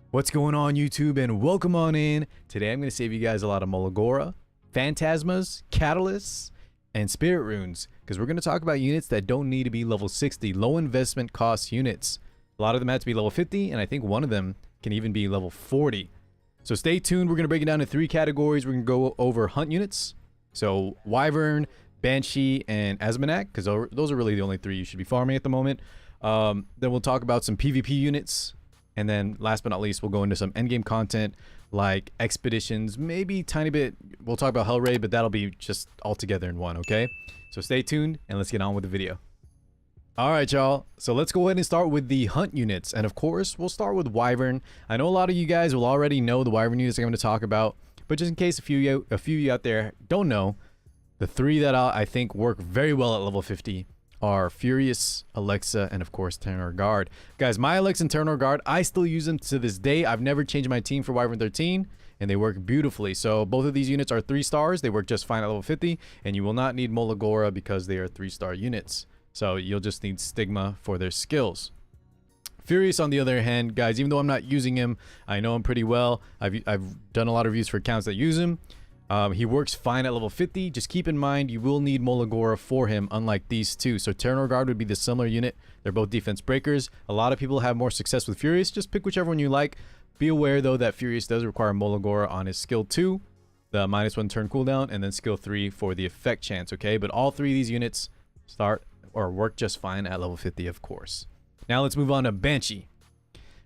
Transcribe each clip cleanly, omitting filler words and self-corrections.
What's going on, YouTube, and welcome on in. Today I'm going to save you guys a lot of Molagora, Phantasmas, Catalysts, and Spirit Runes, because we're going to talk about units that don't need to be level 60, low investment cost units. A lot of them have to be level 50, and I think one of them can even be level 40. So stay tuned. We're going to break it down into 3 categories. We're going to go over hunt units, so Wyvern, Banshee, and Asmonak, because those are really the only 3 you should be farming at the moment. Then we'll talk about some PvP units. And then last but not least, we'll go into some endgame content like expeditions, maybe tiny bit. We'll talk about Hellraid, but that'll be just all together in one, okay? So stay tuned and let's get on with the video. All right, y'all. So let's go ahead and start with the hunt units. And of course, we'll start with Wyvern. I know a lot of you guys will already know the Wyvern units I'm going to talk about, but just in case a few of you out there don't know, the 3 that I think work very well at level 50 are Furious, Alexa, and of course Terranor Guard. Guys, my Alexa and Terranor Guard, I still use them to this day. I've never changed my team for Wyvern 13, and they work beautifully. So both of these units are 3 stars. They work just fine at level 50, and you will not need Molagora because they are 3-star units. So you'll just need Stigma for their skills. Furious, on the other hand, guys, even though I'm not using him, I know him pretty well. I've done a lot of reviews for accounts that use him. He works fine at level 50. Just keep in mind, you will need Molagora for him, unlike these 2. So Terranor Guard would be the similar unit. They're both defense breakers. A lot of people have more success with Furious. Just pick whichever one you like. Be aware, though, that Furious does require Molagora on his skill 2, the -1 turn cooldown, and then skill 3 for the effect chance, okay? But all 3 of these units start or work just fine at level 50, of course. Now let's move on to Banshee.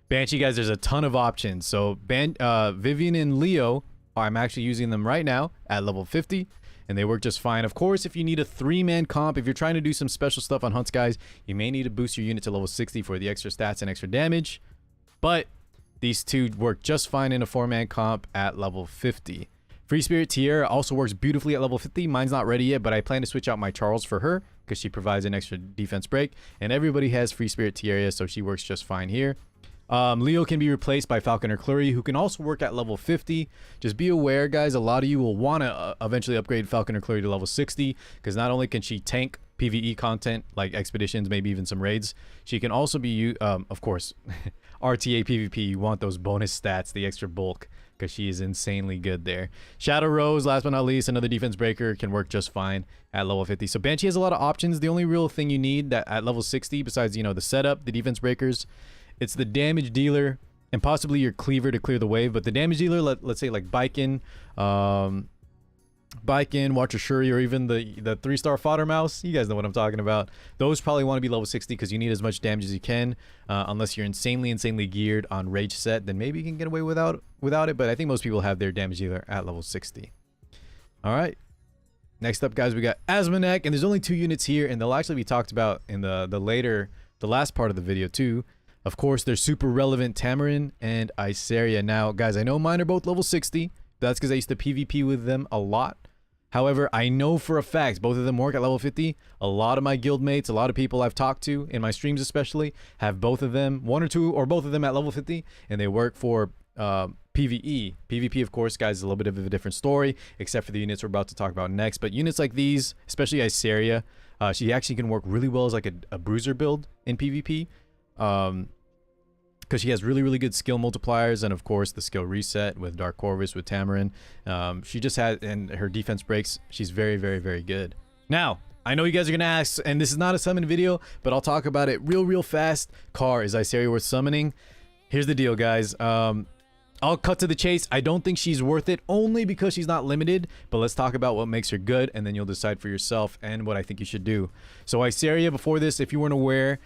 Banshee, guys, there's a ton of options. So Vivian and Leo, I'm actually using them right now at level 50, and they work just fine. Of course, if you need a 3-man comp, if you're trying to do some special stuff on hunts, guys, you may need to boost your unit to level 60 for the extra stats and extra damage, but these 2 work just fine in a 4-man comp at level 50. Free Spirit Tiara also works beautifully at level 50. Mine's not ready yet, but I plan to switch out my Charles for her because she provides an extra defense break, and everybody has Free Spirit Tiara, so she works just fine here. Leo can be replaced by Falconer Clury, who can also work at level 50. Just be aware, guys, a lot of you will want to eventually upgrade Falconer Clury to level 60, because not only can she tank PvE content like expeditions, maybe even some raids, she can also be, of course, RTA PvP. You want those bonus stats, the extra bulk, because she is insanely good there. Shadow Rose, last but not least, another defense breaker, can work just fine at level 50. So Banshee has a lot of options. The only real thing you need that at level 60, besides, you know, the setup, the defense breakers, it's the damage dealer and possibly your cleaver to clear the wave. But the damage dealer, let's say like Baiken, Watcher Shuri, or even the 3-star Fodder Mouse, you guys know what I'm talking about. Those probably want to be level 60 because you need as much damage as you can. Unless you're insanely geared on Rage set, then maybe you can get away without it. But I think most people have their damage dealer at level 60. All right. Next up, guys, we got Asmonak, and there's only 2 units here, and they'll actually be talked about in the last part of the video too. Of course, they're super relevant, Tamarin and Iseria. Now, guys, I know mine are both level 60. That's because I used to PvP with them a lot. However, I know for a fact both of them work at level 50. A lot of my guild mates, a lot of people I've talked to, in my streams especially, have both of them, 1 or 2 or both of them at level 50, and they work for PvE. PvP, of course, guys, is a little bit of a different story, except for the units we're about to talk about next. But units like these, especially Iseria, she actually can work really well as like a bruiser build in PvP. Because she has really good skill multipliers, and of course the skill reset with Dark Corvus, with Tamarin. She just has, and her defense breaks, she's very good. Now, I know you guys are gonna ask, and this is not a summon video, but I'll talk about it real fast. Car, is Iseria worth summoning? Here's the deal, guys. I'll cut to the chase. I don't think she's worth it, only because she's not limited, but let's talk about what makes her good, and then you'll decide for yourself and what I think you should do. So Iseria, before this, if you weren't aware,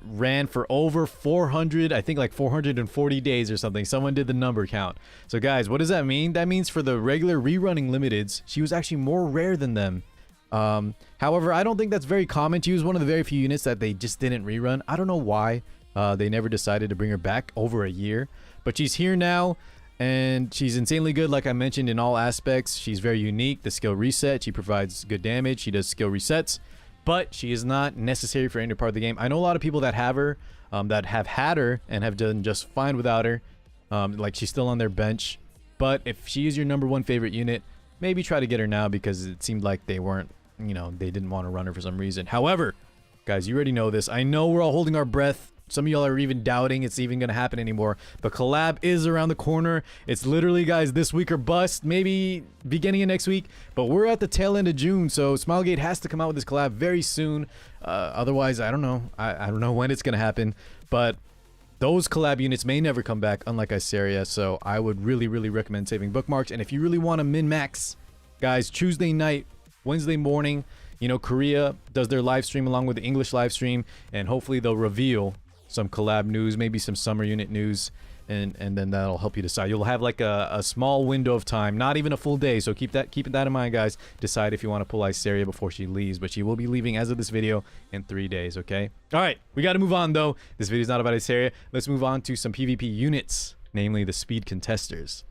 ran for over 400, I think like 440 days or something. Someone did the number count. So guys, what does that mean? That means for the regular rerunning limiteds, she was actually more rare than them. However, I don't think that's very common. She was one of the very few units that they just didn't rerun. I don't know why they never decided to bring her back over a year, but she's here now, and she's insanely good, like I mentioned, in all aspects. She's very unique. The skill reset, she provides good damage. She does skill resets, but she is not necessary for any part of the game. I know a lot of people that have her, that have had her and have done just fine without her. Like, she's still on their bench. But if she is your #1 favorite unit, maybe try to get her now, because it seemed like they weren't, you know, they didn't want to run her for some reason. However, guys, you already know this. I know we're all holding our breath Some of y'all are even doubting it's even going to happen anymore. The collab is around the corner. It's literally, guys, this week or bust, maybe beginning of next week. But we're at the tail end of June, so Smilegate has to come out with this collab very soon. Otherwise, I don't know. I don't know when it's going to happen. But those collab units may never come back, unlike Iseria. So I would really, really recommend saving bookmarks. And if you really want to min-max, guys, Tuesday night, Wednesday morning, you know, Korea does their live stream along with the English live stream. And hopefully they'll reveal some collab news, maybe some summer unit news, and then that'll help you decide. You'll have like a small window of time, not even a full day, so keep that in mind, guys. Decide if you want to pull Iseria before she leaves, but she will be leaving as of this video in 3 days. Okay, all right, we got to move on though. This video is not about Iseria. Let's move on to some PvP units, namely the speed contesters.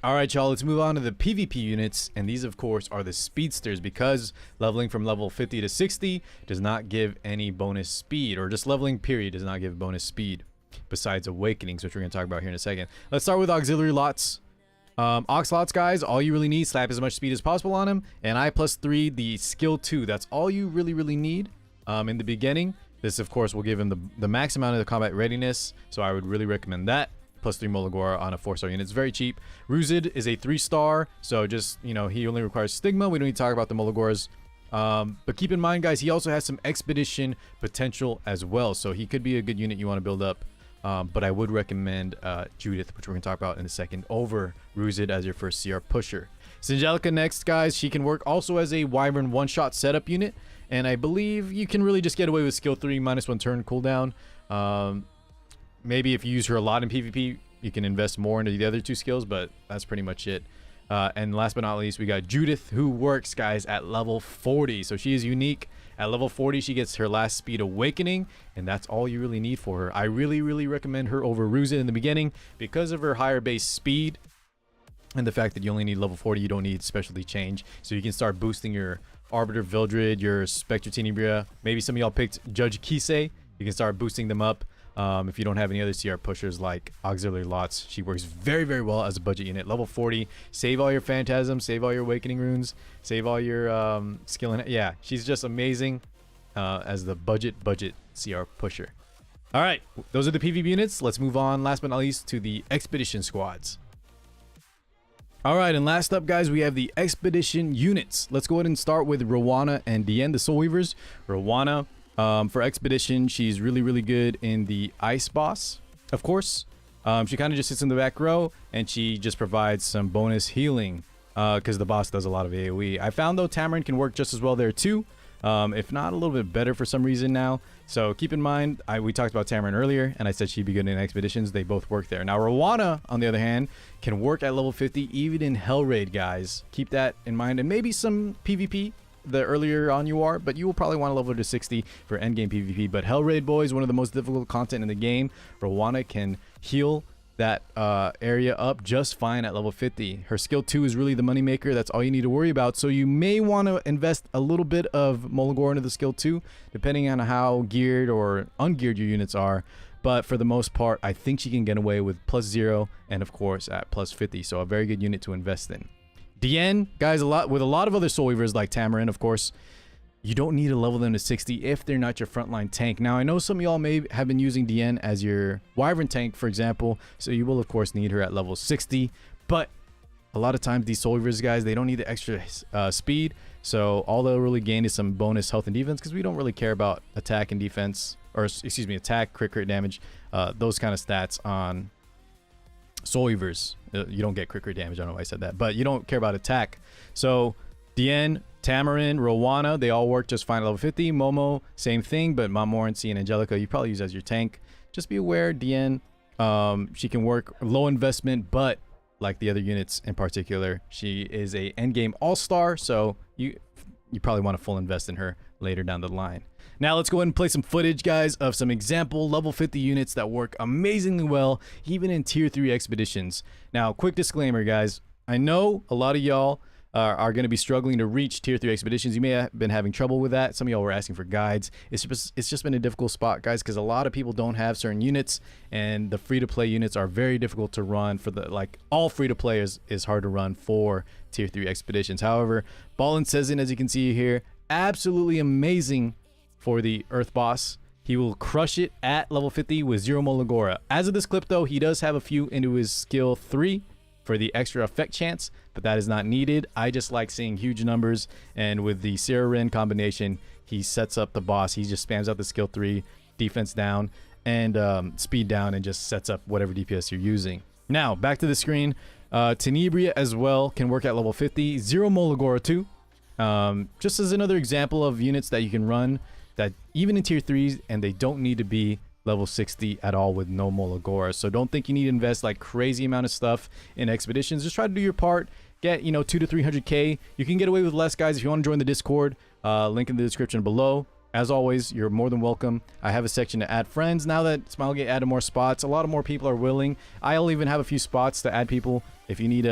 All right, y'all, let's move on to the PvP units, and these, of course, are the speedsters, because leveling from level 50 to 60 does not give any bonus speed, or just leveling, period, does not give bonus speed, besides awakenings, which we're going to talk about here in a second. Let's start with auxiliary lots. Ox lots, guys, all you really need, slap as much speed as possible on him, and I+3, the skill 2. That's all you really need in the beginning. This, of course, will give him the max amount of the combat readiness, so I would really recommend that. +3 Molagora on a 4-star unit. It's very cheap. Ruzid is a 3-star, so just, you know, he only requires Stigma. We don't need to talk about the Molagoras. But keep in mind, guys, he also has some expedition potential as well, so he could be a good unit you want to build up. But I would recommend Judith, which we're going to talk about in a second, over Ruzid as your first CR pusher. Angelica next, guys. She can work also as a Wyvern one-shot setup unit, and I believe you can really just get away with skill 3 -1 turn cooldown. Maybe if you use her a lot in PvP, you can invest more into the other 2 skills, but that's pretty much it. And last but not least, we got Judith, who works, guys, at level 40. So she is unique. At level 40, she gets her last speed awakening, and that's all you really need for her. I really recommend her over Ruzid in the beginning because of her higher base speed and the fact that you only need level 40. You don't need specialty change. So you can start boosting your Arbiter Vildred, your Spectre Tenebria. Maybe some of y'all picked Judge Kisei. You can start boosting them up. If you don't have any other CR pushers like auxiliary lots, she works very well as a budget unit. Level 40, save all your phantasms, save all your awakening runes, save all your skill. Yeah, she's just amazing as the budget CR pusher. All right, those are the PvP units. Let's move on, last but not least, to the expedition squads. All right, and last up, guys, we have the expedition units. Let's go ahead and start with Rowana and Dien, the Soul Weavers. Rowana, for expedition, she's really good in the ice boss, of course. She kind of just sits in the back row, and she just provides some bonus healing because the boss does a lot of AoE. I found, though, Tamarin can work just as well there too, if not a little bit better for some reason now. So keep in mind, we talked about Tamarin earlier, and I said she'd be good in expeditions. They both work there. Now Rowana, on the other hand, can work at level 50 even in Hell Raid, guys. Keep that in mind, and maybe some PvP the earlier on you are, but you will probably want to level to 60 for endgame PvP. But Hell Raid, boys, one of the most difficult content in the game. Rowana can heal that area up just fine at level 50. Her skill 2 is really the moneymaker. That's all you need to worry about. So you may want to invest a little bit of Molagora into the skill 2, depending on how geared or ungeared your units are. But for the most part, I think she can get away with +0 and, of course, at +50. So a very good unit to invest in. Dien, guys, with a lot of other Soul Weavers like Tamarin, of course, you don't need to level them to 60 if they're not your frontline tank. Now, I know some of y'all may have been using Dien as your Wyvern tank, for example, so you will, of course, need her at level 60. But a lot of times, these Soul Weavers, guys, they don't need the extra speed, so all they'll really gain is some bonus health and defense, because we don't really care about attack and defense, or excuse me, attack, crit damage, those kind of stats on Soul Weavers. You don't get crit damage. I don't know why I said that, but you don't care about attack. So Dien, Tamarin, Rowana, they all work just fine at level 50. Momo, same thing, but Montmorency and Angelica, you probably use as your tank. Just be aware, Dien, she can work low investment, but like the other units in particular, she is a endgame all-star, so you probably want to full invest in her later down the line. Now let's go ahead and play some footage, guys, of some example level 50 units that work amazingly well, even in tier 3 expeditions. Now, quick disclaimer, guys. I know a lot of y'all are going to be struggling to reach tier 3 expeditions. You may have been having trouble with that. Some of y'all were asking for guides. It's just been a difficult spot, guys, because a lot of people don't have certain units, and the free-to-play units are very difficult to run for the, like, all free-to-play is hard to run for tier 3 expeditions. However, Ballin Sezin, as you can see here, absolutely amazing for the Earth boss. He will crush it at level 50 with 0 Molagora. As of this clip, though, he does have a few into his skill 3 for the extra effect chance, but that is not needed. I just like seeing huge numbers, and with the Iseria combination, he sets up the boss. He just spams out the skill 3, defense down, and speed down, and just sets up whatever DPS you're using. Now, back to the screen. Tenebria as well can work at level 50. 0 Molagora too. Just as another example of units that you can run that even in tier 3s, and they don't need to be level 60 at all with no Molagora. So don't think you need to invest like crazy amount of stuff in expeditions. Just try to do your part. Get, you know, 200 to 300k. You can get away with less, guys, if you want to join the Discord. Link in the description below. As always, you're more than welcome. I have a section to add friends. Now that Smilegate added more spots, a lot of more people are willing. I'll even have a few spots to add people if you need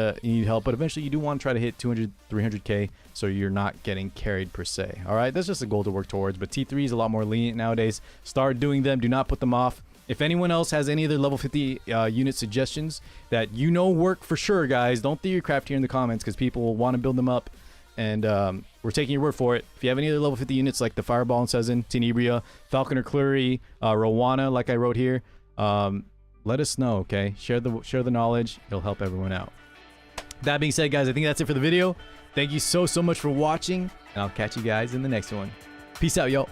help. But eventually, you do want to try to hit 200, 300k, so you're not getting carried per se. All right, that's just a goal to work towards. But T3 is a lot more lenient nowadays. Start doing them. Do not put them off. If anyone else has any other level 50 unit suggestions that you know work for sure, guys, don't throw your crap here in the comments, because people will want to build them up. And we're taking your word for it. If you have any other level 50 units like the Fireball and Sezin, Tenebria, Falconer Clury, Rowana, like I wrote here, let us know, okay? Share the knowledge. It'll help everyone out. That being said, guys, I think that's it for the video. Thank you so much for watching, and I'll catch you guys in the next one. Peace out, y'all.